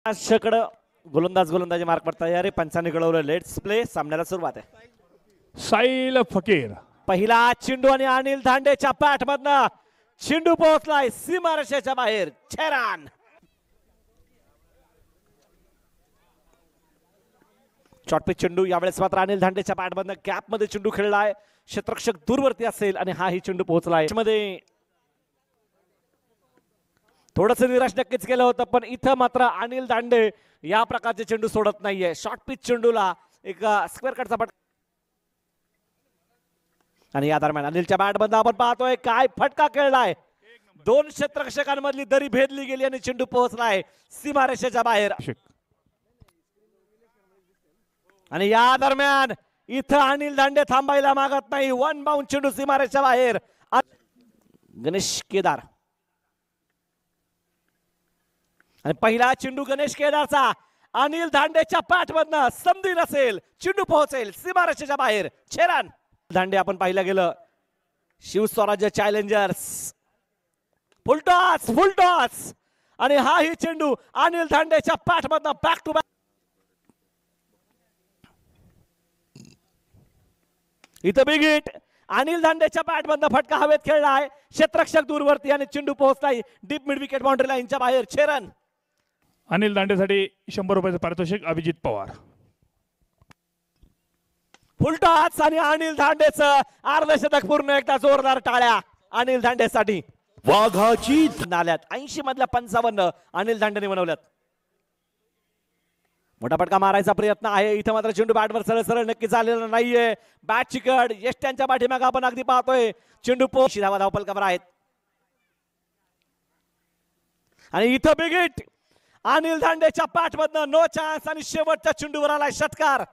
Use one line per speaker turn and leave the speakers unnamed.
कडे गोलंदाजी मार्क पडता यार पंचांनी कळवलं लेट्स प्ले सामन्याला सुरुवात आहे.
साहिल फकीर
पहिला चेंडू आणि अनिल धांडेच्या पॅट मधनं चेंडू पोहोचलाय सीमारेषेच्या बाहेर. 6 रन. शॉर्ट पिच चेंडू यावेळेस मात्र अनिल धांडेच्या पॅट मधनं गॅप मध्ये चेंडू खेळलाय. क्षेत्ररक्षक दूरवरती असेल आणि हा ही चेंडू पोहोचलाय मध्ये. थोडस निराश नक्कीच केलं होतं पण इथं मात्र अनिल धांडे या प्रकारचे चेंडू सोडत नाहीये. शॉर्ट पिच चेंडूला एक स्क्वेअर कटचा फटका आणि या दरम्यान अनिलच्या बॅट मधून आपण पाहतोय काय फटका खेळलाय. 2 क्षेत्ररक्षकांमधली दरी भेदली गेली आणि चेंडू पोहोचलाय सीमारेषेच्या बाहेर. आणि या दरम्यान इथं अनिल धांडे थांबायला मागत नाही. 1 बाउंड चेंडू सीमारेषेच्या बाहेर. गणेश केदार आणि पहिला चेंडू गणेश केदारचा अनिल धांडेच्या पॅट मधनं समधी नसेल चेंडू पोहोचेल सीमारेषेच्या बाहेर. 6 रन. धांडे आपण पाहिलं गेलं शिवस्वराज्य चॅलेंजर्स फुलटॉस आणि हा ही चेंडू अनिल धांडेच्या पॅट मधनं बॅक टू बॅक. इथं बिग हिट. अनिल धांडेच्या बॅट मधनं फटका हवेत खेळलाय. क्षेत्ररक्षक दूरवरती आणि चेंडू पोहोचलाय डीप मिड विकेट बाउंड्री लाईनच्या बाहेर. 6 रन.
अनिल दांडेसाठी 100 रुपयाचं पारितोषिक अभिजित पवार.
फुलटॉस आणि अनिल धांडेचं अर्धशतक पूर्ण. एकदा जोरदार टाळ्या अनिल धांडेसाठी.
वाघाची
नाल्यात 80 मधल्या 55 अनिल धांडेने बनवल्यात. मोठा फटका मारायचा प्रयत्न आहे इथं मात्र चेंडू बॅटवर सरळ सरळ नक्की झालेला नाहीये. बॅट चिकट यष्ट्यांच्या पाठीमागे आपण अगदी पाहतोय चेंडू पोहोच धावपलकावर आहेत आणि इथं बिग हिट अनिल धांडेच्या पॅट मधनं नो चान्स आणि शेवटच्या चेंडूवर आलाय षटकार.